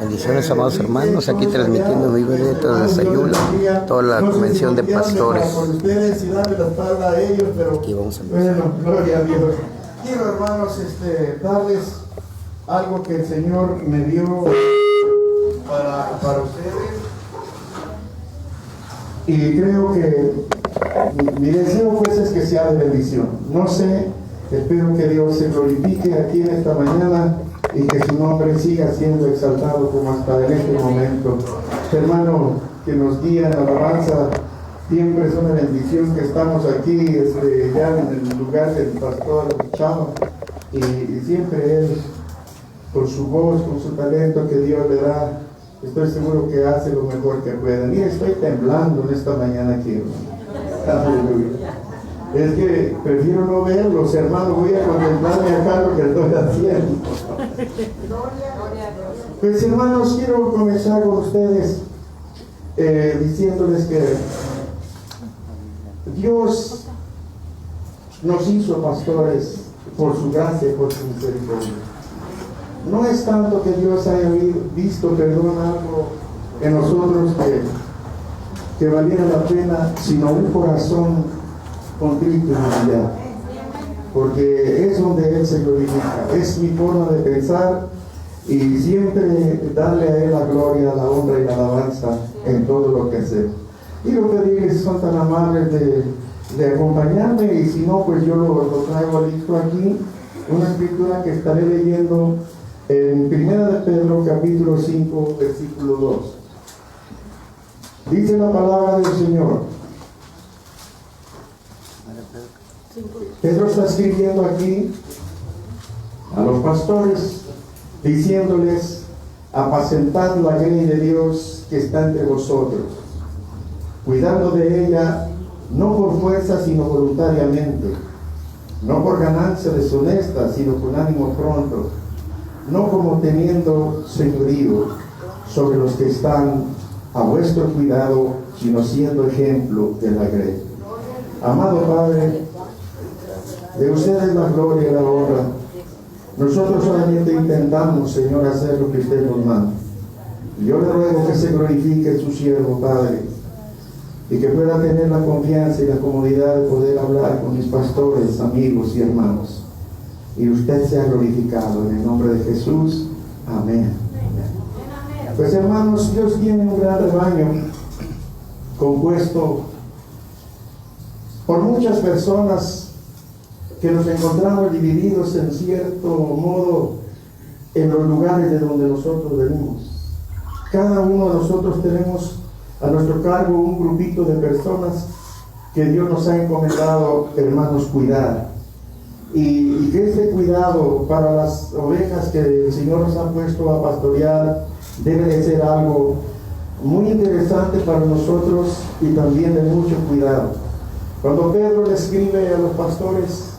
Bendiciones, amados hermanos, aquí transmitiendo mi directo desde Sayula, toda la convención de pastores. Aquí vamos a empezar. Bueno, gloria a Dios. Quiero, hermanos, darles algo que el Señor me dio para ustedes. Y creo que mi deseo pues es que sea de bendición. No sé, espero que Dios se glorifique aquí en esta mañana y que su nombre siga siendo exaltado como hasta en este momento. Hermano, que nos guía en alabanza, siempre es una bendición que estamos aquí ya en el lugar del pastor Chava, y siempre él, con su voz, con su talento que Dios le da, estoy seguro que hace lo mejor que puede. Mira, estoy temblando en esta mañana aquí, hermano. Aleluya. Es que prefiero no verlos, hermano, voy a contemplarme acá lo que estoy haciendo. Pues, hermanos, quiero comenzar con ustedes diciéndoles que Dios nos hizo pastores por su gracia y por su misericordia. No es tanto que Dios haya visto, algo en nosotros que valiera la pena, sino un corazón contrito y humillado, porque es donde Él se glorifica. Es mi forma de pensar y siempre darle a Él la gloria, la honra y la alabanza en todo lo que hacemos. Quiero pedirles si son tan amables de acompañarme, y si no, pues yo lo traigo listo aquí, una escritura que estaré leyendo en 1 de Pedro capítulo 5 versículo 2. Dice la palabra del Señor. Pedro está escribiendo aquí a los pastores, diciéndoles: apacentad la grey de Dios que está entre vosotros, cuidando de ella, no por fuerza sino voluntariamente, no por ganancia deshonesta sino con ánimo pronto, no como teniendo señorío sobre los que están a vuestro cuidado, sino siendo ejemplo de la grey. Amado Padre, de ustedes la gloria y la honra. Nosotros solamente intentamos, Señor, hacer lo que usted nos manda. Y yo le ruego que se glorifique su siervo, Padre, y que pueda tener la confianza y la comodidad de poder hablar con mis pastores, amigos y hermanos. Y usted sea glorificado en el nombre de Jesús. Amén. Pues, hermanos, Dios tiene un gran rebaño compuesto por muchas personas que nos encontramos divididos en cierto modo en los lugares de donde nosotros venimos. Cada uno de nosotros tenemos a nuestro cargo un grupito de personas que Dios nos ha encomendado, hermanos, cuidar. Y que este cuidado para las ovejas que el Señor nos ha puesto a pastorear debe de ser algo muy interesante para nosotros y también de mucho cuidado. Cuando Pedro le escribe a los pastores,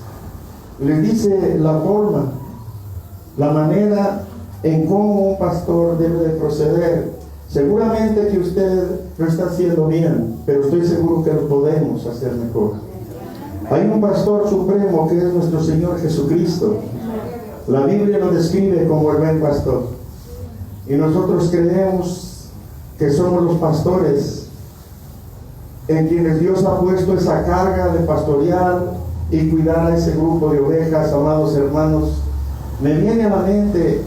les dice la forma, la manera en cómo un pastor debe de proceder. Seguramente que usted lo está haciendo bien, pero estoy seguro que lo podemos hacer mejor. Hay un pastor supremo que es nuestro Señor Jesucristo. La Biblia lo describe como el buen pastor. Y nosotros creemos que somos los pastores en quienes Dios ha puesto esa carga de pastorear y cuidar a ese grupo de ovejas. Amados hermanos, me viene a la mente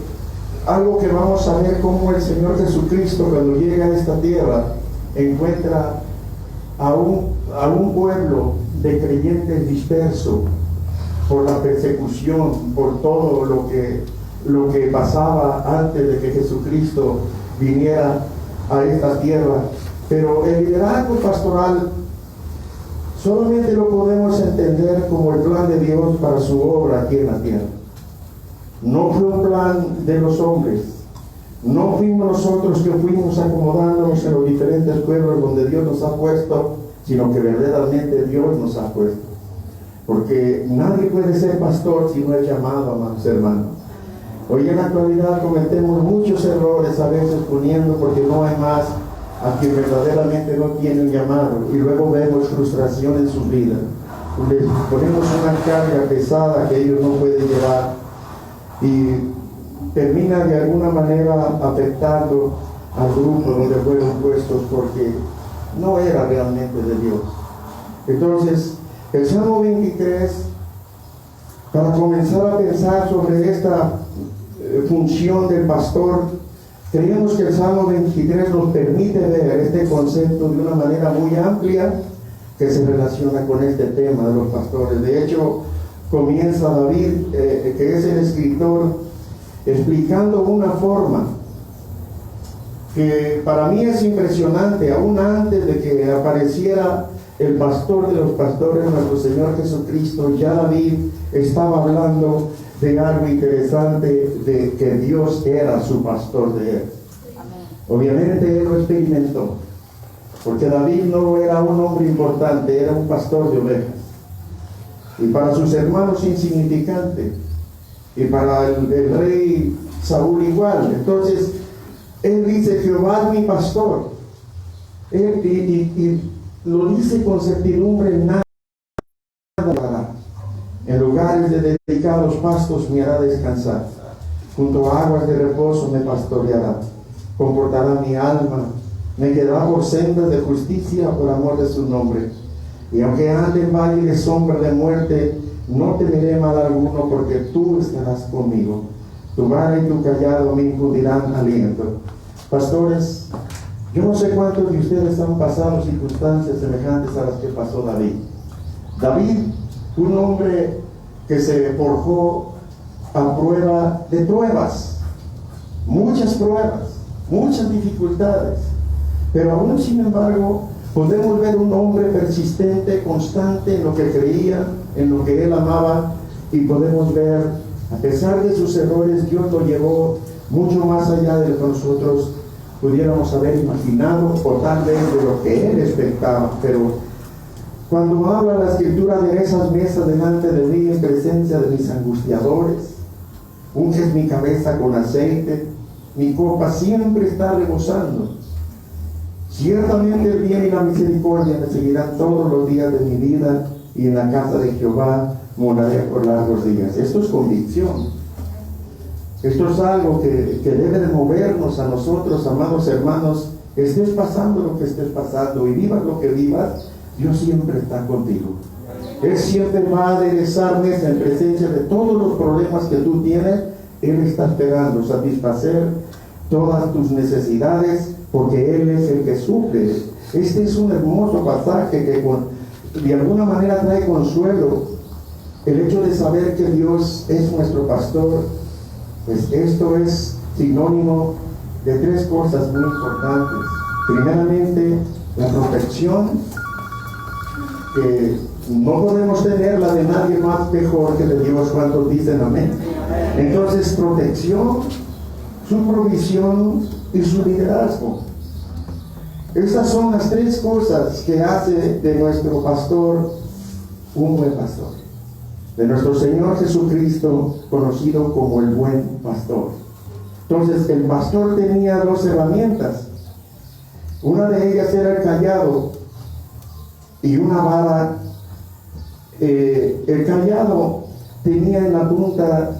algo que vamos a ver, cómo el Señor Jesucristo, cuando llega a esta tierra, encuentra a un pueblo de creyentes disperso por la persecución, por todo lo que pasaba antes de que Jesucristo viniera a esta tierra. Pero el liderazgo pastoral solamente lo podemos entender como el plan de Dios para su obra aquí en la tierra. No fue un plan de los hombres. No fuimos nosotros que fuimos acomodándonos en los diferentes pueblos donde Dios nos ha puesto, sino que verdaderamente Dios nos ha puesto. Porque nadie puede ser pastor si no es llamado, amados hermanos. Hoy en la actualidad cometemos muchos errores, a veces poniendo porque no hay más a quien verdaderamente no tiene un llamado, y luego vemos frustración en sus vidas. Les ponemos una carga pesada que ellos no pueden llevar. Y termina de alguna manera afectando al grupo donde fueron puestos, porque no era realmente de Dios. Entonces, el Salmo 23, para comenzar a pensar sobre esta función del pastor, creemos que el Salmo 23 nos permite ver este concepto de una manera muy amplia que se relaciona con este tema de los pastores. De hecho, comienza David, que es el escritor, explicando una forma que para mí es impresionante. Aún antes de que apareciera el pastor de los pastores, nuestro Señor Jesucristo, ya David estaba hablando de algo interesante, de que Dios era su pastor de él. Obviamente él lo experimentó, porque David no era un hombre importante, era un pastor de ovejas, y para sus hermanos insignificante, y para el rey Saúl igual. Entonces él dice: Jehová es mi pastor, y lo dice con certidumbre: nada hará. En lugares de delicados pastos me hará descansar, junto a aguas de reposo me pastoreará, comportará mi alma, me guiará por sendas de justicia por amor de su nombre. Y aunque ande en valle de sombra de muerte, no temeré mal alguno, porque tú estarás conmigo. Tu vara y tu callado me infundirán aliento. Pastores, yo no sé cuántos de ustedes han pasado circunstancias semejantes a las que pasó David. David, un hombre que se forjó a prueba de pruebas, muchas dificultades, pero aún sin embargo podemos ver un hombre persistente, constante en lo que creía, en lo que él amaba, y podemos ver, a pesar de sus errores, Dios lo llevó mucho más allá de lo que nosotros pudiéramos haber imaginado, o tal vez de lo que él expectaba. Pero cuando habla la Escritura de esas mesas delante de mí en presencia de mis angustiadores, unges mi cabeza con aceite, mi copa siempre está rebosando. Ciertamente el bien y la misericordia me seguirán todos los días de mi vida, y en la casa de Jehová moraré por largos días. Esto es convicción. Esto es algo que debe de movernos a nosotros, amados hermanos. Estés pasando lo que estés pasando y vivas lo que vivas, Dios siempre está contigo. Él siempre va a aderezar mesa en presencia de todos los problemas que tú tienes. Él está esperando satisfacer todas tus necesidades, porque Él es el que suple. Este es un hermoso pasaje que de alguna manera trae consuelo. El hecho de saber que Dios es nuestro pastor, pues esto es sinónimo de tres cosas muy importantes. Primeramente, la protección, que no podemos tener la de nadie más mejor que de Dios. ¿Cuántos dicen amén? Entonces, protección, su provisión y su liderazgo. Esas son las tres cosas que hace de nuestro pastor un buen pastor, de nuestro Señor Jesucristo, conocido como el buen pastor. Entonces, el pastor tenía dos herramientas. Una de ellas era el cayado y una vara. El cayado tenía en la punta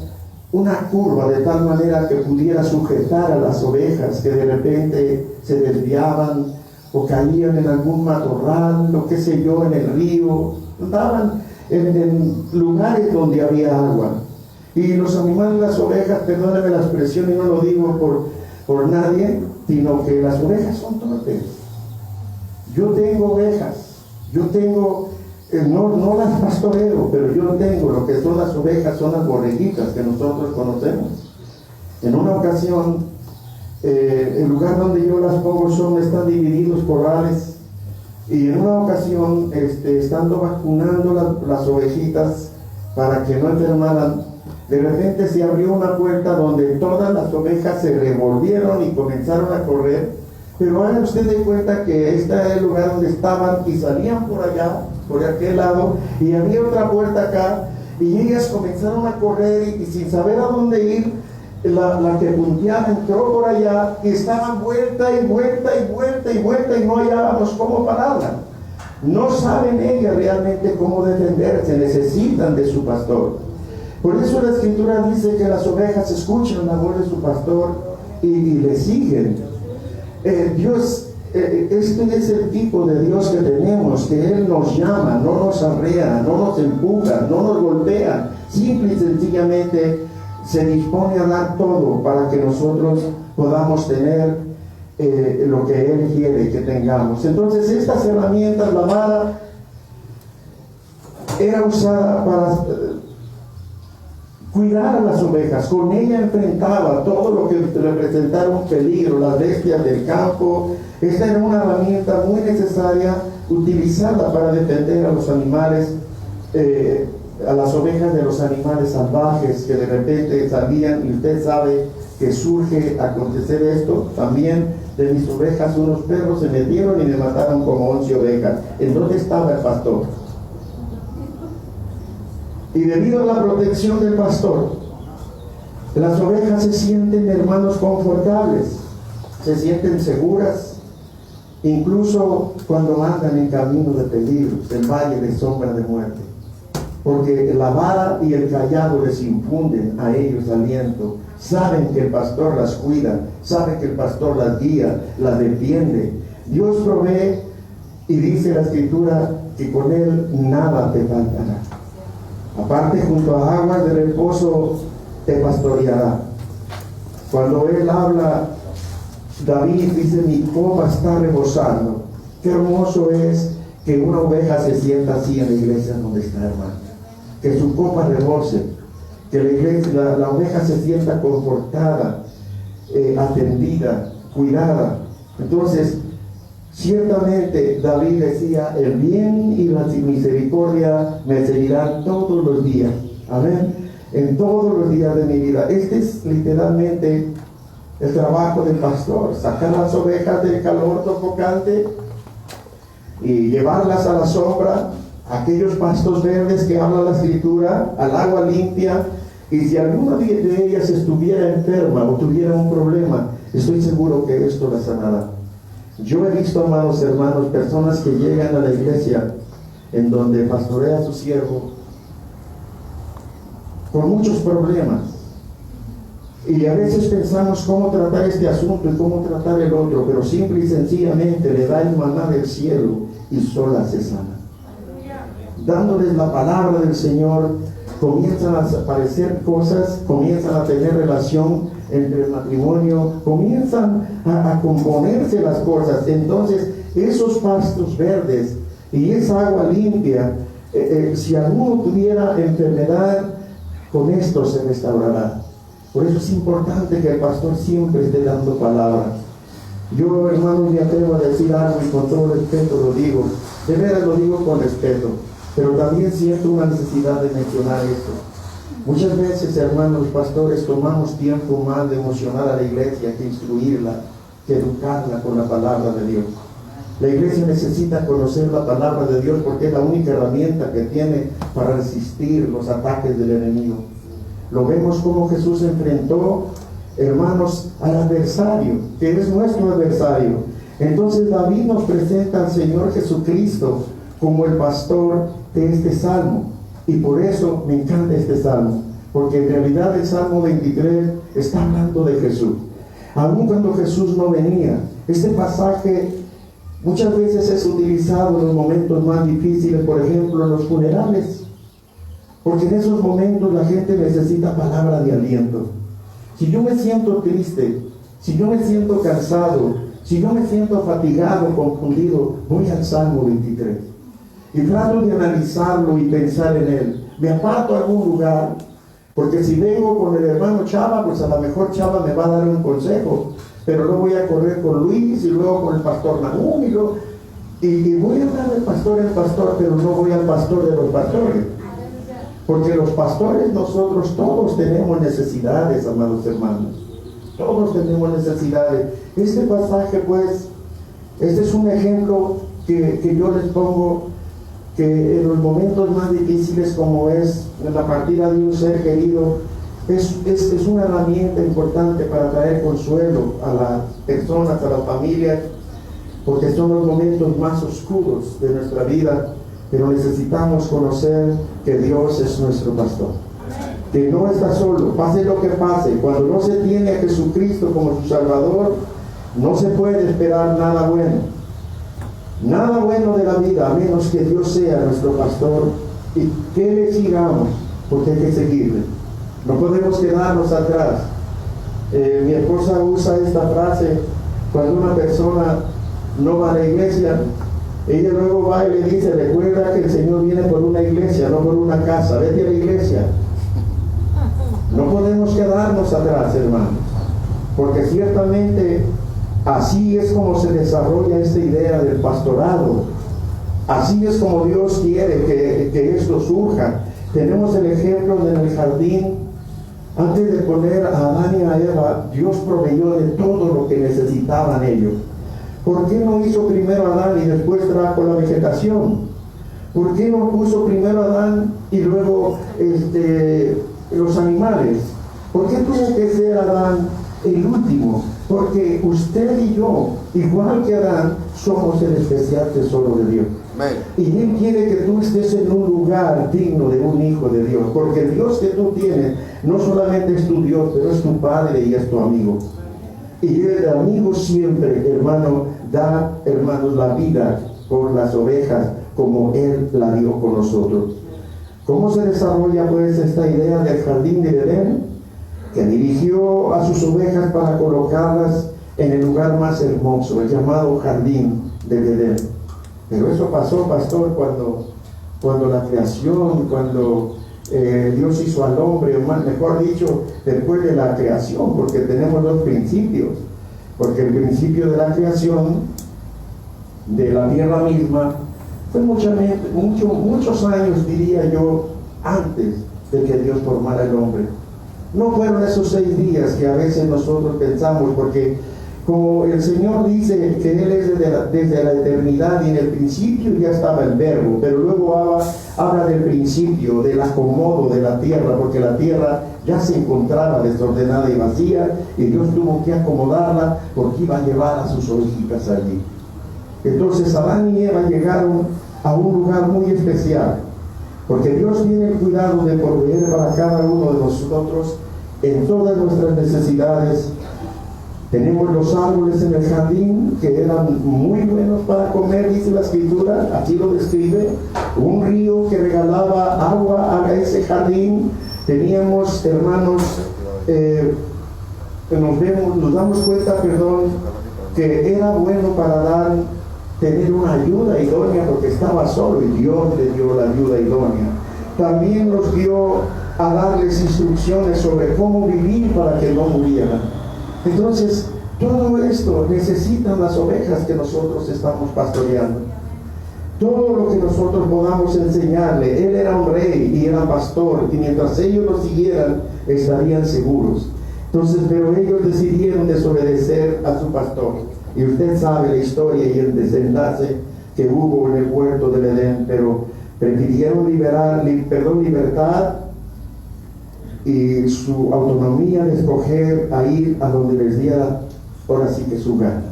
una curva, de tal manera que pudiera sujetar a las ovejas que de repente se desviaban o caían en algún matorral, o qué sé yo, en el río. Estaban en lugares donde había agua. Y los animales, las ovejas, perdónenme la expresión, y no lo digo por nadie, sino que las ovejas son torpes. Yo tengo ovejas, yo tengo, no las pastoreo, pero yo tengo lo que son las ovejas, son las borreguitas que nosotros conocemos. En una ocasión, el lugar donde yo las pongo están divididos corrales, y en una ocasión, estando vacunando las ovejitas para que no enfermaran, de repente se abrió una puerta donde todas las ovejas se revolvieron y comenzaron a correr. Pero hagan ustedes de cuenta que este era el lugar donde estaban, y salían por allá, por aquel lado, y había otra puerta acá, y ellas comenzaron a correr, y sin saber a dónde ir, la que punteaba entró por allá, y estaban vuelta y vuelta y vuelta y vuelta, y no hallábamos cómo pararla. No saben ellas realmente cómo defenderse, necesitan de su pastor. Por eso la Escritura dice que las ovejas escuchan la voz de su pastor y le siguen. Este es el tipo de Dios que tenemos, que Él nos llama, no nos arrea, no nos empuja, no nos golpea, simple y sencillamente se dispone a dar todo para que nosotros podamos tener lo que Él quiere que tengamos. Entonces estas herramientas, la vara era usada para cuidar a las ovejas. Con ella enfrentaba todo lo que representara un peligro, las bestias del campo. Esta era una herramienta muy necesaria utilizada para defender a los animales, a las ovejas de los animales salvajes que de repente salían, y usted sabe que surge acontecer esto. También de mis ovejas unos perros se metieron y me mataron como 11 ovejas. ¿En dónde estaba el pastor? Y debido a la protección del pastor, las ovejas se sienten, hermanos, confortables, se sienten seguras, incluso cuando andan en camino de peligros, en valle de sombra de muerte, porque la vara y el cayado les infunden a ellos aliento. Saben que el pastor las cuida, saben que el pastor las guía, las defiende. Dios provee, y dice la Escritura que con Él nada te faltará. Aparte, junto a aguas de reposo te pastoreará. Cuando Él habla, David dice: mi copa está rebosando. Qué hermoso es que una oveja se sienta así en la iglesia donde está, hermano. Que su copa rebose, que la iglesia, la oveja se sienta confortada, atendida, cuidada. Entonces, ciertamente David decía: el bien y la misericordia me seguirán todos los días. Amén. En todos los días de mi vida. Este es literalmente el trabajo del pastor: sacar las ovejas del calor sofocante y llevarlas a la sombra, a aquellos pastos verdes que habla la Escritura, al agua limpia. Y si alguna de ellas estuviera enferma o tuviera un problema, estoy seguro que esto la sanará. Yo he visto, amados hermanos, personas que llegan a la iglesia en donde pastorea a su siervo con muchos problemas, y a veces pensamos cómo tratar este asunto y cómo tratar el otro, pero simple y sencillamente le da el maná del cielo y sola se sana. Dándoles la palabra del Señor, comienzan a aparecer cosas, comienzan a tener relación entre el matrimonio, comienzan a componerse las cosas. Entonces esos pastos verdes y esa agua limpia, si alguno tuviera enfermedad, con esto se restaurará. Por eso es importante que el pastor siempre esté dando palabra. Yo, hermanos, me atrevo a decir algo, y con todo respeto lo digo, de veras lo digo con respeto, pero también siento una necesidad de mencionar esto. Muchas veces, hermanos pastores, tomamos tiempo más de emocionar a la iglesia que instruirla, que educarla con la palabra de Dios. La iglesia necesita conocer la palabra de Dios porque es la única herramienta que tiene para resistir los ataques del enemigo. Lo vemos como Jesús enfrentó, hermanos, al adversario, que es nuestro adversario. Entonces David nos presenta al Señor Jesucristo como el pastor de este salmo. Y por eso me encanta este salmo, porque en realidad el Salmo 23 está hablando de Jesús. Aun cuando Jesús no venía, este pasaje muchas veces es utilizado en los momentos más difíciles, por ejemplo en los funerales, porque en esos momentos la gente necesita palabra de aliento. Si yo me siento triste, si yo me siento cansado, si yo me siento fatigado, confundido, voy al Salmo 23 y trato de analizarlo y pensar en él. Me aparto a algún lugar, porque si vengo con el hermano Chava, pues a lo mejor Chava me va a dar un consejo, pero no voy a correr con Luis y luego con el pastor Nahum y voy a hablar del pastor, pero no voy al pastor de los pastores, porque los pastores, nosotros todos tenemos necesidades, amados hermanos, todos tenemos necesidades. Este pasaje, pues, este es un ejemplo que yo les pongo, que en los momentos más difíciles, como es la partida de un ser querido, es una herramienta importante para traer consuelo a las personas, a las familias, porque son los momentos más oscuros de nuestra vida, pero necesitamos conocer que Dios es nuestro pastor. que no está solo, pase lo que pase. Cuando no se tiene a Jesucristo como su Salvador, no se puede esperar nada bueno. Nada bueno de la vida, a menos que Dios sea nuestro pastor y que le sigamos, porque hay que seguirle. No podemos quedarnos atrás. Mi esposa usa esta frase cuando una persona no va a la iglesia. Ella luego va y le dice: recuerda que el Señor viene por una iglesia, no por una casa. Vete a la iglesia. No podemos quedarnos atrás, hermanos, porque ciertamente así es como se desarrolla esta idea del pastorado. Así es como Dios quiere que esto surja. Tenemos el ejemplo en el jardín. Antes de poner a Adán y a Eva, Dios proveyó de todo lo que necesitaban ellos. ¿Por qué no hizo primero a Adán y después trajo la vegetación? ¿Por qué no puso primero a Adán y luego los animales? ¿Por qué tuvo que ser Adán el último? Porque usted y yo, igual que Adán, somos el especial tesoro de Dios. Y Él quiere que tú estés en un lugar digno de un hijo de Dios, porque el Dios que tú tienes no solamente es tu Dios, pero es tu Padre y es tu amigo. Y el amigo siempre, hermano, da, hermanos, la vida por las ovejas, como Él la dio con nosotros. ¿Cómo se desarrolla pues esta idea del jardín de Edén? Que dirigió a sus ovejas para colocarlas en el lugar más hermoso, el llamado jardín de Edén. Pero eso pasó, pastor, cuando la creación, cuando Dios hizo al hombre, o más, mejor dicho, después de la creación, porque tenemos dos principios. Porque el principio de la creación de la tierra misma fue muchos años, diría yo, antes de que Dios formara el hombre. No fueron esos 6 días que a veces nosotros pensamos, porque como el Señor dice que Él es desde la eternidad, y en el principio ya estaba el verbo, pero luego habla del principio, del acomodo de la tierra, porque la tierra ya se encontraba desordenada y vacía, y Dios tuvo que acomodarla porque iba a llevar a sus ovejitas allí. Entonces Adán y Eva llegaron a un lugar muy especial, porque Dios tiene el cuidado de proveer para cada uno de nosotros en todas nuestras necesidades. Tenemos los árboles en el jardín que eran muy buenos para comer, dice la Escritura, aquí lo describe, un río que regalaba agua a ese jardín. Teníamos, hermanos, nos damos cuenta, que era bueno para Adán tener una ayuda idónea, porque estaba solo y Dios le dio la ayuda idónea. También nos dio a darles instrucciones sobre cómo vivir para que no murieran. Entonces, todo esto necesitan las ovejas que nosotros estamos pastoreando. Todo lo que nosotros podamos enseñarle. Él era un rey y era pastor, y mientras ellos lo siguieran, estarían seguros. Entonces, pero ellos decidieron desobedecer a su pastor. Y usted sabe la historia y el desenlace que hubo en el huerto del Edén, pero prefirieron libertad y su autonomía de escoger a ir a donde les diera ahora sí que su gana.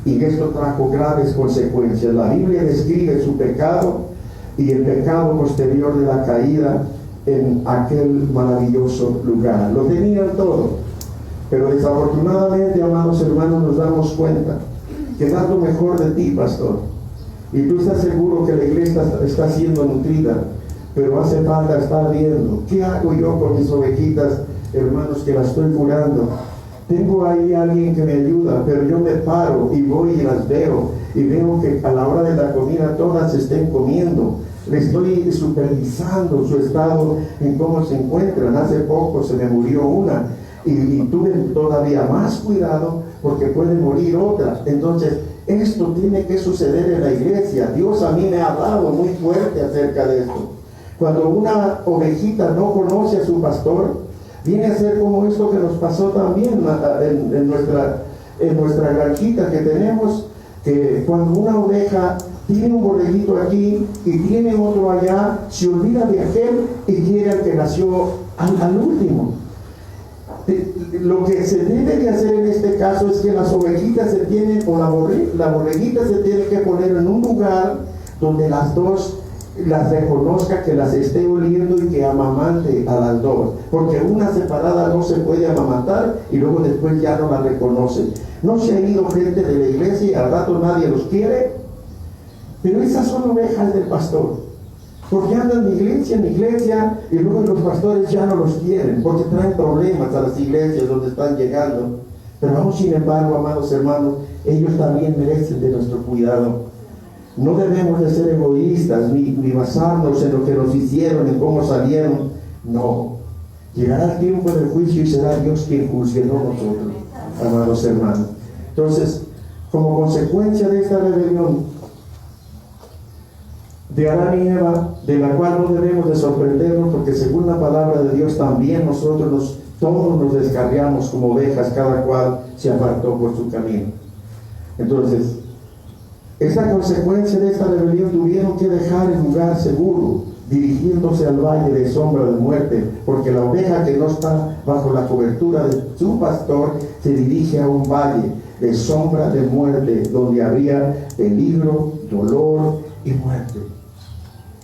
Y esto trajo graves consecuencias. La Biblia describe su pecado y el pecado posterior de la caída en aquel maravilloso lugar. Lo tenían todo, pero desafortunadamente, amados hermanos, nos damos cuenta que da lo mejor de ti, pastor, y tú estás seguro que la iglesia está siendo nutrida, pero hace falta estar viendo qué hago yo con mis ovejitas, hermanos, que las estoy curando. Tengo ahí alguien que me ayuda, pero yo me paro y voy y las veo, y veo que a la hora de la comida todas estén comiendo. Le estoy supervisando su estado, en cómo se encuentran. Hace poco se me murió una, y tuve todavía más cuidado porque puede morir otra. Entonces, esto tiene que suceder en la iglesia. Dios a mí me ha hablado muy fuerte acerca de esto. Cuando una ovejita no conoce a su pastor, viene a ser como esto que nos pasó también en nuestra granjita que tenemos, que cuando una oveja tiene un borreguito aquí y tiene otro allá, se olvida de aquel y quiere al que nació al último. Lo que se debe de hacer en este caso es que las ovejitas se tienen, o la borreguita se tiene que poner en un lugar donde las dos las reconozca, que las esté oliendo y que amamante a las dos, porque una separada no se puede amamantar y luego después ya no la reconoce. No se ha ido gente de la iglesia y al rato nadie los quiere, pero esas son ovejas del pastor, porque andan de iglesia en iglesia y luego los pastores ya no los quieren, porque traen problemas a las iglesias donde están llegando. Pero aún sin embargo, amados hermanos, ellos también merecen de nuestro cuidado. No debemos de ser egoístas, ni basarnos en lo que nos hicieron, en cómo salieron. No. Llegará el tiempo del juicio y será Dios quien juzgue, no nosotros, amados hermanos. Entonces, como consecuencia de esta rebelión de Adán y Eva, de la cual no debemos de sorprendernos, porque según la palabra de Dios también nosotros todos nos descarriamos como ovejas, cada cual se apartó por su camino. Entonces, esta consecuencia de esta rebelión tuvieron que dejar el lugar seguro, dirigiéndose al valle de sombra de muerte, porque la oveja que no está bajo la cobertura de su pastor se dirige a un valle de sombra de muerte, donde habría peligro, dolor y muerte,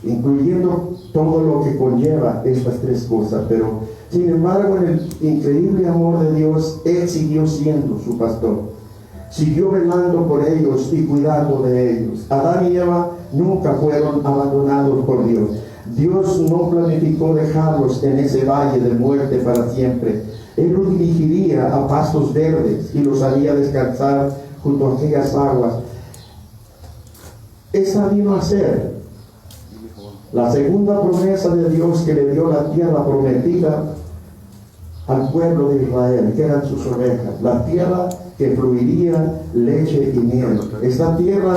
incluyendo todo lo que conlleva estas tres cosas. Pero sin embargo, en el increíble amor de Dios, Él siguió siendo su pastor. Siguió velando por ellos y cuidando de ellos. Adán y Eva nunca fueron abandonados por Dios. Dios no planificó dejarlos en ese valle de muerte para siempre. Él los dirigiría a pastos verdes y los haría descansar junto a aquellas aguas. Esa vino a ser la segunda promesa de Dios, que le dio la tierra prometida al pueblo de Israel, que eran sus ovejas, la tierra que fluiría leche y miel. Esta tierra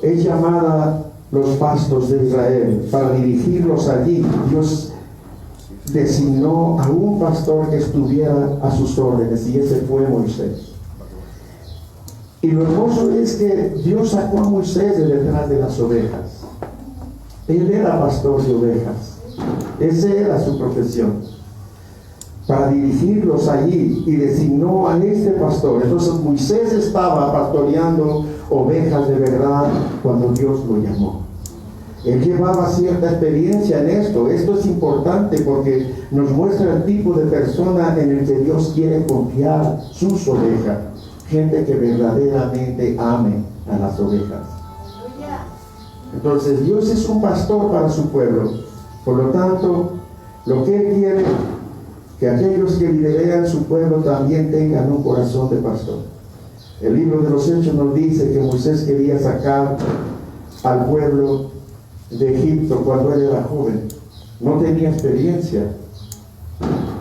es llamada los pastos de Israel. Para dirigirlos allí, Dios designó a un pastor que estuviera a sus órdenes, y ese fue Moisés. Y lo hermoso es que Dios sacó a Moisés de detrás de las ovejas. Él era pastor de ovejas. Esa era su profesión, para dirigirlos allí, y designó a este pastor. Entonces Moisés estaba pastoreando ovejas de verdad cuando Dios lo llamó. Él llevaba cierta experiencia en esto. Esto es importante porque nos muestra el tipo de persona en el que Dios quiere confiar sus ovejas. Gente que verdaderamente ame a las ovejas. Entonces Dios es un pastor para su pueblo. Por lo tanto, lo que Él quiere, que aquellos que lideran su pueblo también tengan un corazón de pastor. El libro de los Hechos nos dice que Moisés quería sacar al pueblo de Egipto cuando él era joven. No tenía experiencia,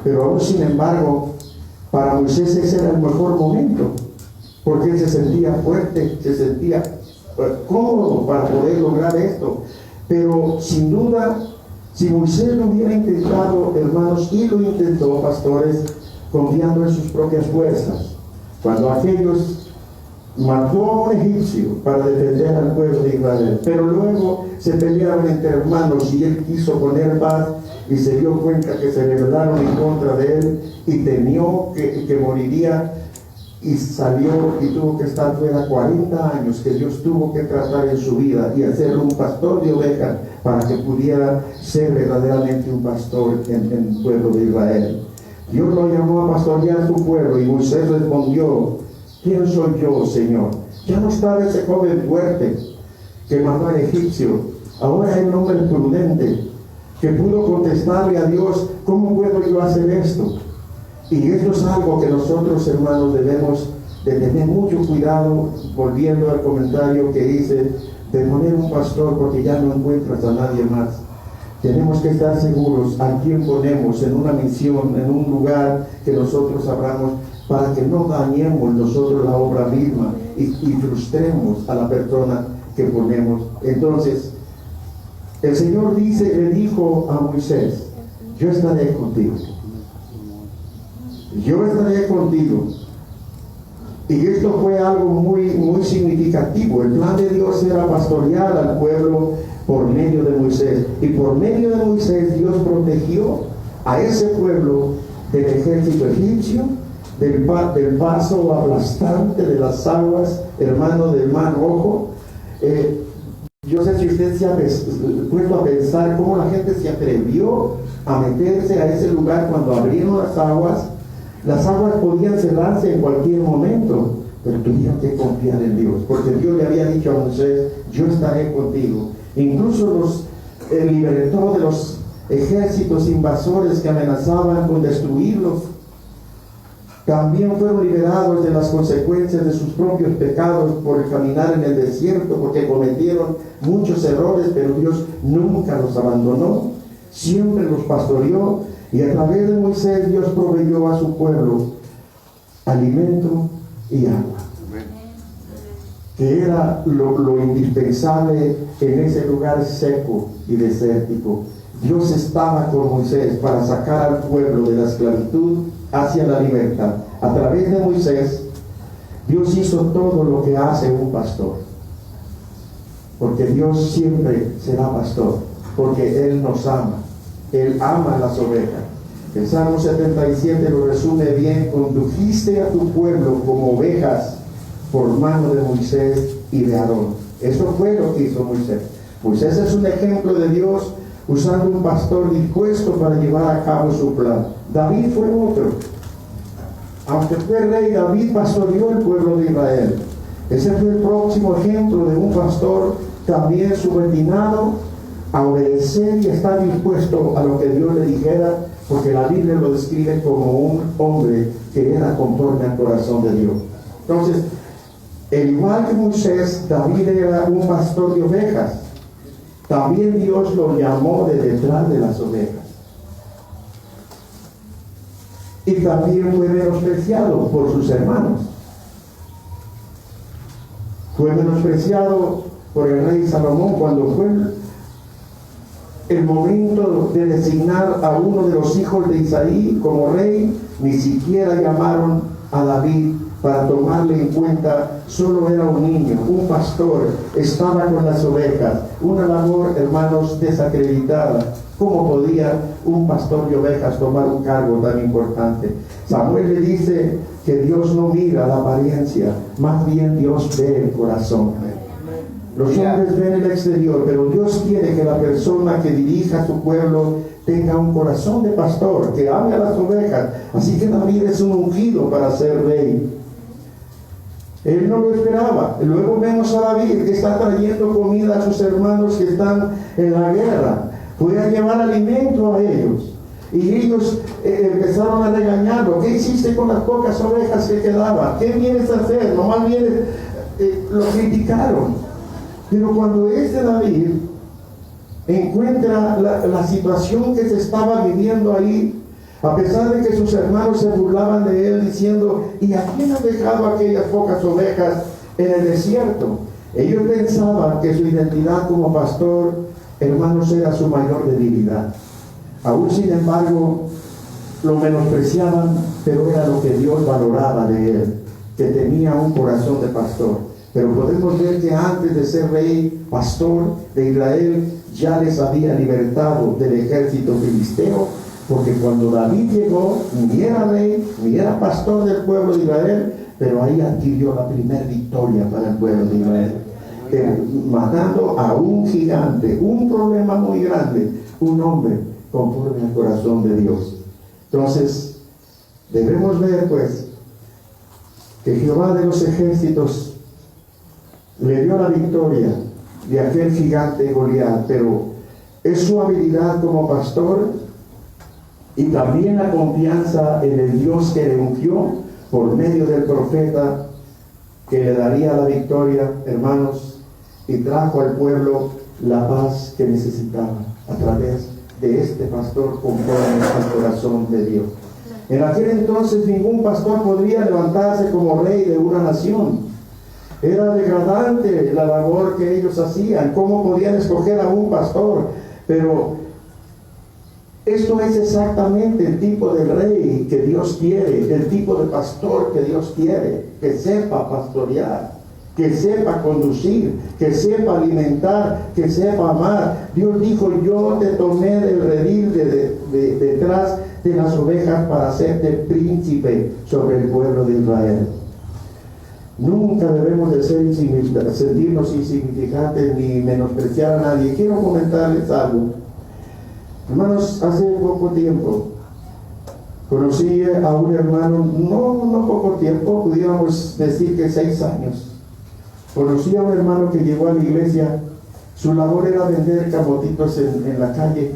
pero aún sin embargo, para Moisés ese era el mejor momento, porque él se sentía fuerte, se sentía cómodo para poder lograr esto. Pero sin duda, si Moisés lo hubiera intentado, hermanos, y lo intentó, pastores, confiando en sus propias fuerzas, cuando aquellos mató a un egipcio para defender al pueblo de Israel, pero luego se pelearon entre hermanos y él quiso poner paz y se dio cuenta que se rebelaron en contra de él y temió que moriría, y salió y tuvo que estar fuera 40 años, que Dios tuvo que tratar en su vida y hacerlo un pastor de ovejas para que pudiera ser verdaderamente un pastor en el pueblo de Israel. Dios lo llamó a pastorear su pueblo y Moisés respondió: ¿quién soy yo, Señor? Ya no estaba ese joven fuerte que mató al egipcio. Ahora es un hombre prudente que pudo contestarle a Dios: ¿cómo puedo yo hacer esto? Y esto es algo que nosotros, hermanos, debemos de tener mucho cuidado, volviendo al comentario que hice, de poner un pastor porque ya no encuentras a nadie más. Tenemos que estar seguros a quién ponemos en una misión, en un lugar que nosotros abramos, para que no dañemos nosotros la obra misma y frustremos a la persona que ponemos. Entonces, el Señor le dijo a Moisés: yo estaré contigo. Yo estaré contigo. Y esto fue algo muy significativo. El plan de Dios era pastorear al pueblo por medio de Moisés. Y por medio de Moisés Dios protegió a ese pueblo del ejército egipcio, del paso aplastante de las aguas, hermano, del Mar Rojo, Yo sé si usted se ha puesto a pensar cómo la gente se atrevió a meterse a ese lugar cuando abrieron las aguas. Las aguas podían cerrarse en cualquier momento, pero tuvieron que confiar en Dios, porque Dios le había dicho a Moisés: yo estaré contigo. Incluso los libertó de los ejércitos invasores que amenazaban con destruirlos. También fueron liberados de las consecuencias de sus propios pecados por caminar en el desierto, porque cometieron muchos errores, pero Dios nunca los abandonó, siempre los pastoreó, y a través de Moisés Dios proveyó a su pueblo alimento y agua, que era lo indispensable en ese lugar seco y desértico. Dios estaba con Moisés para sacar al pueblo de la esclavitud hacia la libertad. A través de Moisés, Dios hizo todo lo que hace un pastor, porque Dios siempre será pastor, porque Él nos ama, Él ama a las ovejas. El Salmo 77 lo resume bien: condujiste a tu pueblo como ovejas por mano de Moisés y de Aarón. Eso fue lo que hizo Moisés. Moisés es un ejemplo de Dios usando un pastor dispuesto para llevar a cabo su plan. David fue otro. Aunque fue rey, David pastoreó el pueblo de Israel. Ese fue el próximo ejemplo de un pastor también subordinado a obedecer y estar dispuesto a lo que Dios le dijera, porque la Biblia lo describe como un hombre que era conforme al corazón de Dios. Entonces, al igual que Moisés, David era un pastor de ovejas. También Dios lo llamó de detrás de las ovejas. Y también fue menospreciado por sus hermanos. Fue menospreciado por el rey Salomón cuando fue el momento de designar a uno de los hijos de Isaí como rey. Ni siquiera llamaron a David para tomarle en cuenta. Solo era un niño, un pastor, estaba con las ovejas, una labor, hermanos, desacreditada. ¿Cómo podía un pastor de ovejas tomar un cargo tan importante? Samuel le dice que Dios no mira la apariencia, más bien Dios ve el corazón. Los hombres ven el exterior, pero Dios quiere que la persona que dirija a su pueblo tenga un corazón de pastor, que ame a las ovejas. Así que David es un ungido para ser rey. Él no lo esperaba. Luego vemos a David que está trayendo comida a sus hermanos que están en la guerra. Fue a llevar alimento a ellos. Y ellos empezaron a regañarlo. ¿Qué hiciste con las pocas ovejas que quedaban? ¿Qué vienes a hacer? Nomás vienes... lo criticaron. Pero cuando David encuentra la situación que se estaba viviendo ahí, a pesar de que sus hermanos se burlaban de él diciendo: ¿y a quién ha dejado aquellas pocas ovejas en el desierto? Ellos pensaban que su identidad como pastor, hermanos, era su mayor debilidad. Aún sin embargo, lo menospreciaban, pero era lo que Dios valoraba de él, que tenía un corazón de pastor. Pero podemos ver que antes de ser rey, pastor de Israel, ya les había libertado del ejército filisteo, porque cuando David llegó, ni era rey, ni era pastor del pueblo de Israel, pero ahí adquirió la primera victoria para el pueblo de Israel, matando a un gigante, un problema muy grande, un hombre conforme al corazón de Dios. Entonces, debemos ver pues que Jehová de los ejércitos le dio la victoria de aquel gigante Goliat, pero es su habilidad como pastor y también la confianza en el Dios que le ungió por medio del profeta, que le daría la victoria, hermanos, y trajo al pueblo la paz que necesitaba a través de este pastor conforme al corazón de Dios. En aquel entonces ningún pastor podría levantarse como rey de una nación. Era degradante la labor que ellos hacían. ¿Cómo podían escoger a un pastor? Pero esto es exactamente el tipo de rey que Dios quiere, el tipo de pastor que Dios quiere, que sepa pastorear, que sepa conducir, que sepa alimentar, que sepa amar. Dios dijo: yo te tomé del redil detrás de las ovejas para hacerte príncipe sobre el pueblo de Israel. Nunca debemos de sentirnos insignificantes ni menospreciar a nadie. Quiero comentarles algo. Hermanos, hace poco tiempo conocí a un hermano, no poco tiempo, pudiéramos decir que 6 años. Conocí a un hermano que llegó a la iglesia. Su labor era vender camotitos en la calle,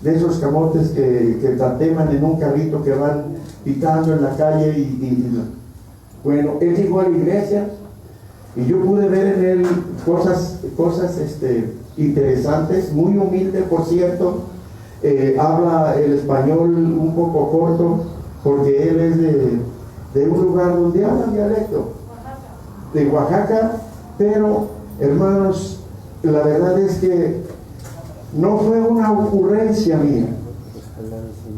de esos camotes que tateman en un carrito que van picando en la calle bueno, él llegó a la iglesia y yo pude ver en él cosas interesantes, muy humilde, por cierto. Habla el español un poco corto porque él es de un lugar donde hablan dialecto, de Oaxaca, pero hermanos, la verdad es que no fue una ocurrencia mía,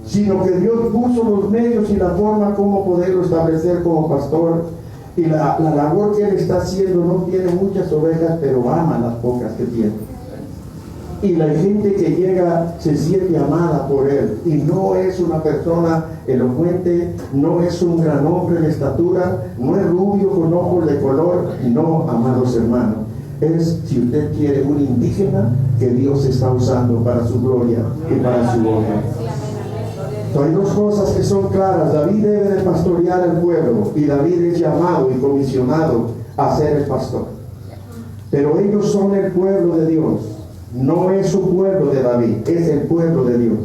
sino que Dios puso los medios y la forma como poderlo establecer como pastor. Y la labor que él está haciendo, no tiene muchas ovejas, pero ama las pocas que tiene. Y la gente que llega se siente amada por él. Y no es una persona elocuente, no es un gran hombre de estatura, no es rubio con ojos de color. No, amados hermanos, es, si usted quiere, un indígena que Dios está usando para su gloria y para su honra. Hay 2 cosas que son claras. David debe de pastorear al pueblo, y David es llamado y comisionado a ser el pastor. Pero ellos son el pueblo de Dios. No es su pueblo de David, es el pueblo de Dios.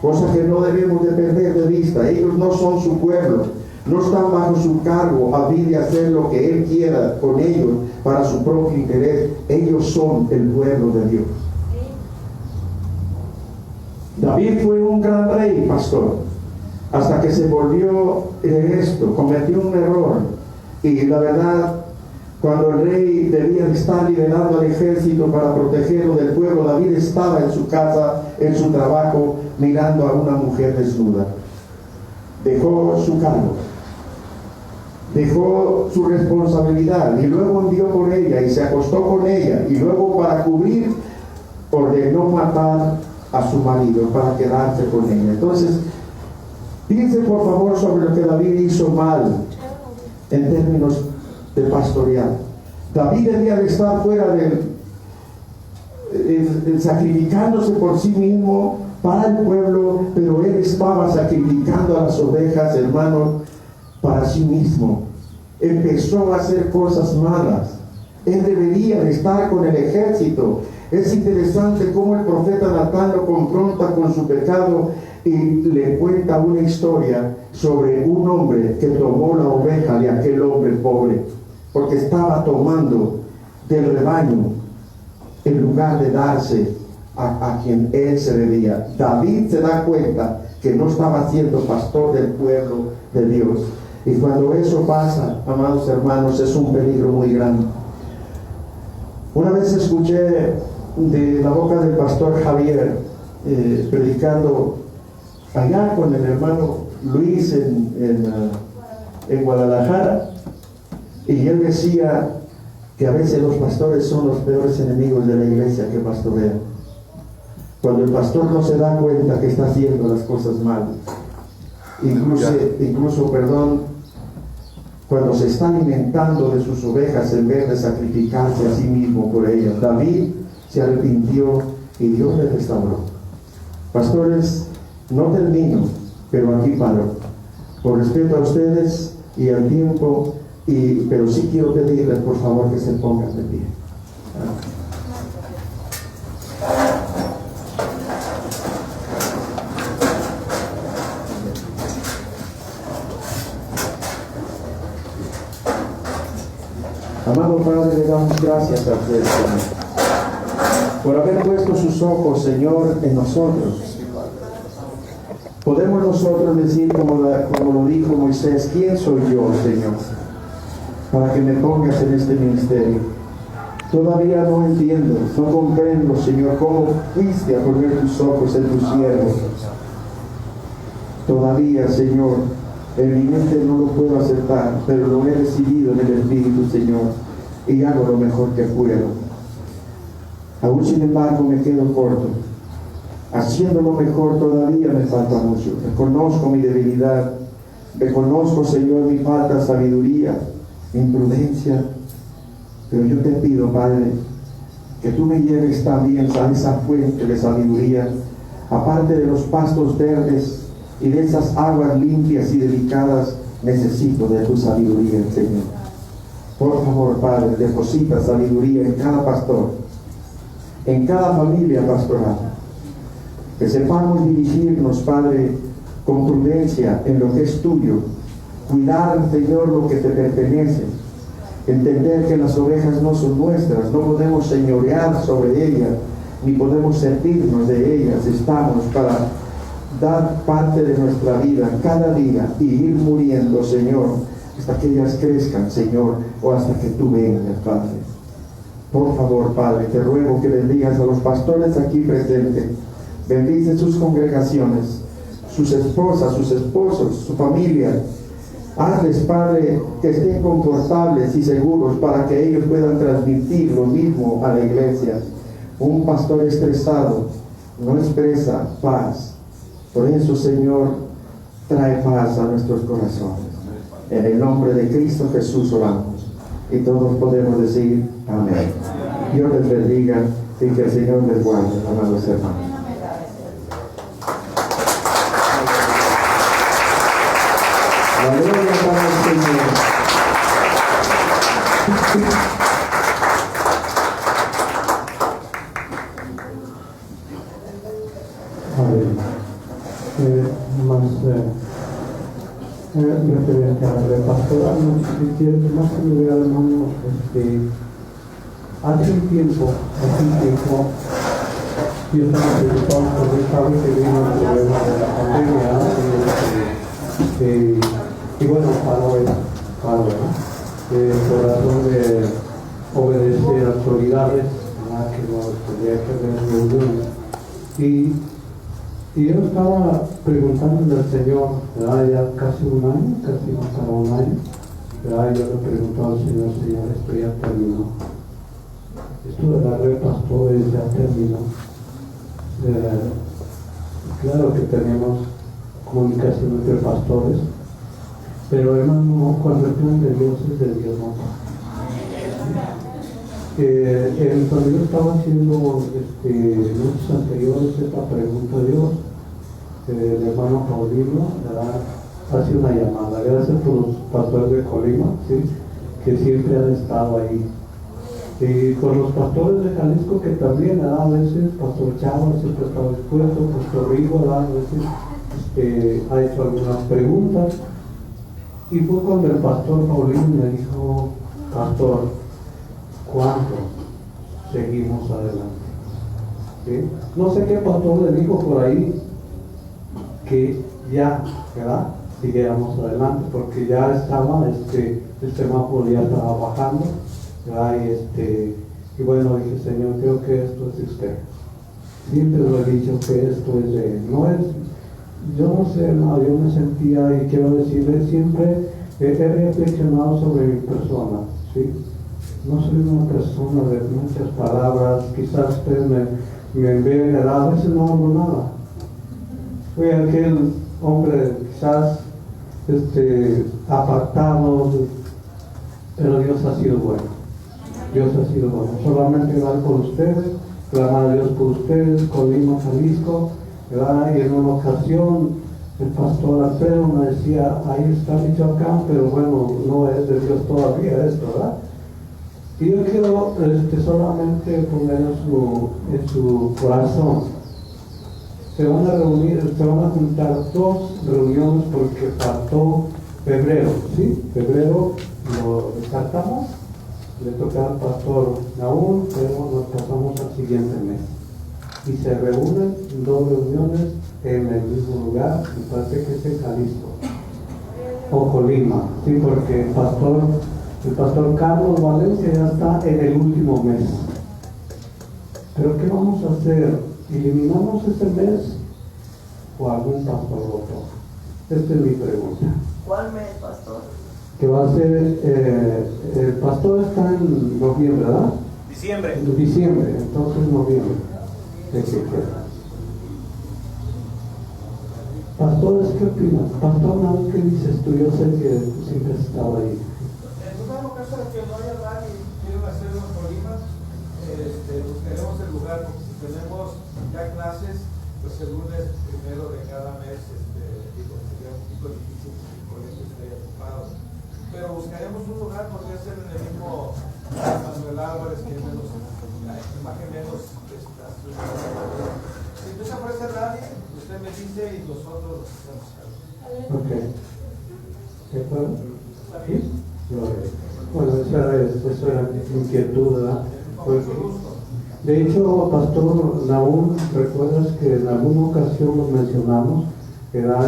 Cosa que no debemos de perder de vista. Ellos no son su pueblo, no están bajo su cargo. David de hacer lo que él quiera con ellos para su propio interés. Ellos son el pueblo de Dios. David fue un gran rey, pastor, hasta que se volvió esto, cometió un error. Y la verdad, cuando el rey debía de estar liberando al ejército para protegerlo del pueblo, David estaba en su casa, en su trabajo, mirando a una mujer desnuda. Dejó su cargo, dejó su responsabilidad, y luego envió por ella y se acostó con ella, y luego, para cubrir, ordenó matar a su marido para quedarse con ella. Entonces, piense por favor sobre lo que David hizo mal en términos de pastorear. David debía de estar fuera sacrificándose por sí mismo para el pueblo, pero él estaba sacrificando a las ovejas, hermano, para sí mismo. Empezó a hacer cosas malas. Él debería de estar con el ejército. Es interesante cómo el profeta Natán lo confronta con su pecado y le cuenta una historia sobre un hombre que tomó la oveja de aquel hombre pobre, porque estaba tomando del rebaño en lugar de darse a quien él se debía. David se da cuenta que no estaba siendo pastor del pueblo de Dios. Y cuando eso pasa, amados hermanos, es un peligro muy grande. Una vez escuché de la boca del pastor Javier, predicando allá con el hermano Luis en Guadalajara, y él decía que a veces los pastores son los peores enemigos de la iglesia que pastorean. Cuando el pastor no se da cuenta que está haciendo las cosas mal, incluso cuando se está alimentando de sus ovejas en vez de sacrificarse a sí mismo por ellas. David se arrepintió y Dios le restauró. Pastores, no termino, pero aquí paro. Por respeto a ustedes y al tiempo, pero sí quiero pedirles por favor que se pongan de pie. Amado Padre, le damos gracias a usted, Señor, por haber puesto sus ojos, Señor, en nosotros. Podemos nosotros decir, como lo dijo Moisés: ¿quién soy yo, Señor, para que me pongas en este ministerio? Todavía no entiendo, no comprendo, Señor, cómo fuiste a poner tus ojos en tus siervos. Todavía, Señor, en mi mente no lo puedo aceptar, pero lo he recibido en el Espíritu, Señor, y hago lo mejor que puedo. Aún sin embargo me quedo corto. Haciendo lo mejor todavía me falta mucho. Reconozco mi debilidad, reconozco, Señor, mi falta de sabiduría, mi imprudencia, pero yo te pido, Padre, que tú me lleves también a esa fuente de sabiduría, aparte de los pastos verdes y de esas aguas limpias y delicadas. Necesito de tu sabiduría, Señor. Por favor, Padre, deposita sabiduría en cada pastor, en cada familia pastoral, que sepamos dirigirnos, Padre, con prudencia en lo que es tuyo, cuidar, Señor, lo que te pertenece, entender que las ovejas no son nuestras, no podemos señorear sobre ellas, ni podemos servirnos de ellas. Estamos para dar parte de nuestra vida cada día y ir muriendo, Señor, hasta que ellas crezcan, Señor, o hasta que tú vengas, Padre. Por favor, Padre, te ruego que bendigas a los pastores aquí presentes, bendice sus congregaciones, sus esposas, sus esposos, su familia. Hazles, Padre, que estén confortables y seguros para que ellos puedan transmitir lo mismo a la iglesia. Un pastor estresado no expresa paz. Por eso, Señor, trae paz a nuestros corazones. En el nombre de Cristo Jesús oramos. Y todos podemos decir amén. Dios les bendiga y que el Señor les guarde, amados hermanos. La gloria para el Señor. Referente a la pastoral, más que me hubiera hermano, hace un tiempo, yo estaba preocupado porque sabe que vino el problema de la pandemia, y bueno, paró, por razón de obedecer a autoridades, que no tenía que haber reuniones. Y yo estaba preguntándole al Señor, ¿verdad? Ya casi un año, casi más para un año, ¿verdad? Yo le preguntaba al Señor, esto ya terminó. Esto de la red pastores ya terminó. Claro que tenemos comunicación entre pastores, pero hermano, cuando el plan de Dios es de Dios, no. Cuando yo estaba haciendo noches anteriores esta pregunta a Dios, el hermano Paulino hace una llamada. Gracias por los pastores de Colima, ¿sí?, que siempre han estado ahí, y por los pastores de Jalisco, que también a veces Pastor Chávez siempre está dispuesto, Pastor Rigo a veces ha hecho algunas preguntas. Y fue cuando el pastor Paulino me dijo: pastor, ¿cuánto seguimos adelante? ¿Sí? No sé qué pastor le dijo por ahí que ya, ¿verdad?, siguiéramos adelante, porque ya estaba el semáforo ya estaba bajando, ¿verdad? Y bueno, dije: Señor, creo que esto es de usted. Siempre lo he dicho que esto es de él, no es, yo no sé, no, yo me sentía, y quiero decirle, siempre he reflexionado sobre mi persona, ¿sí? No soy una persona de muchas palabras, quizás ustedes me ven, a veces no hago nada. Fui aquel hombre quizás apartado, pero Dios ha sido bueno. Dios ha sido bueno. Solamente orar por ustedes, clamar a Dios por ustedes, Colima, Jalisco, ¿verdad? Y en una ocasión el pastor Alfredo me decía: ahí está Michoacán, pero bueno, no es de Dios todavía esto, ¿verdad? Y yo quiero solamente poner en su corazón. Se van a reunir, se van a juntar 2 reuniones porque faltó febrero, ¿sí? Febrero lo descartamos, le toca al pastor Naúl, pero nos pasamos al siguiente mes. Y se reúnen 2 reuniones en el mismo lugar, me parece que es en Jalisco o Colima, ¿sí? Porque el pastor Carlos Valencia ya está en el último mes. Pero ¿qué vamos a hacer? ¿Eliminamos este mes o algún pastor lo toma? Esta es mi pregunta. ¿Cuál mes, pastor? Que va a ser, el pastor está en noviembre, ¿verdad? Diciembre. En diciembre, entonces noviembre. Pastores, ¿qué opinas? Pastor, ¿qué dices tú? Yo sé que tú siempre has estado ahí. caso de que no haya nadie y quieren hacer unos colimas, buscaremos el lugar, porque si tenemos ya clases, pues el lunes primero de cada mes, sería un poquito difícil porque el colegio estaría ocupado. Pero buscaremos un lugar, podría ser en el mismo Manuel Álvarez, que es menos, imagen menos estas. Si no se ofrece nadie, usted me dice y nosotros lo hacemos. Ok. ¿De acuerdo? ¿Sí? Bueno, esa era mi inquietud, ¿verdad? Porque, de hecho, Pastor Naúm, recuerdas que en alguna ocasión nos mencionamos que era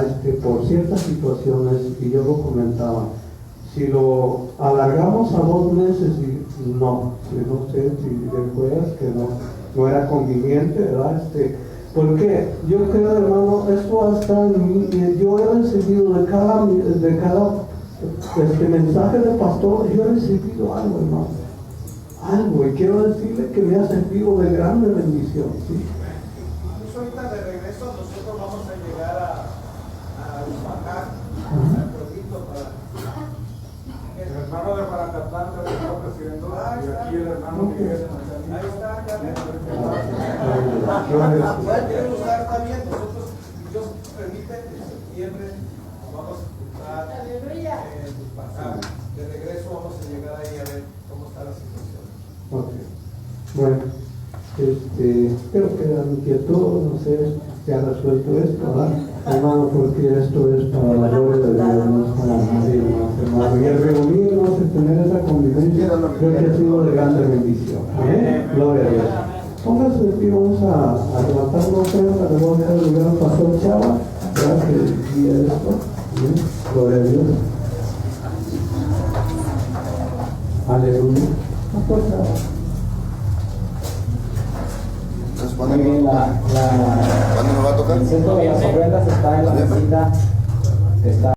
por ciertas situaciones, y yo lo comentaba, si lo alargamos a 2 meses, y no sé si recuerdas que no era conveniente, ¿verdad? Porque yo creo, hermano, esto hasta en mí, y yo he recibido de cada mensaje de pastor, yo he recibido algo, hermano, algo, y quiero decirle que me ha servido de grande bendición, ¿sí? Incluso ahorita de regreso nosotros vamos a llegar a Uspacán, al pueblito, para... El hermano de Maracatlán también está presidiendo, y aquí el hermano que vive en Manzanillo. Ahí está, ya ven. Quieren usar también, nosotros, si Dios permite, en septiembre vamos a estar en Uspacán. De regreso vamos a llegar ahí a ver cómo está la situación. Ok. Bueno, creo que la inquietud, no sé, se ha resuelto esto, ¿verdad? Hermano, porque esto es para la gloria de Dios, no es para nadie más, hermano. Y el reunirnos, el tener esa convivencia, creo que ha sido de grande bendición. Amén. Gloria a Dios. Póngase de pie, vamos a levantar una ofrenda, le voy a dejar el lugar al pastor Chava, ¿verdad? Que guía esto. Amén. Gloria a Dios. Aleluya. Pastor Chava. Muy bien, ¿Cuándo me va a tocar? el centro de las ofrendas está en la mesita, está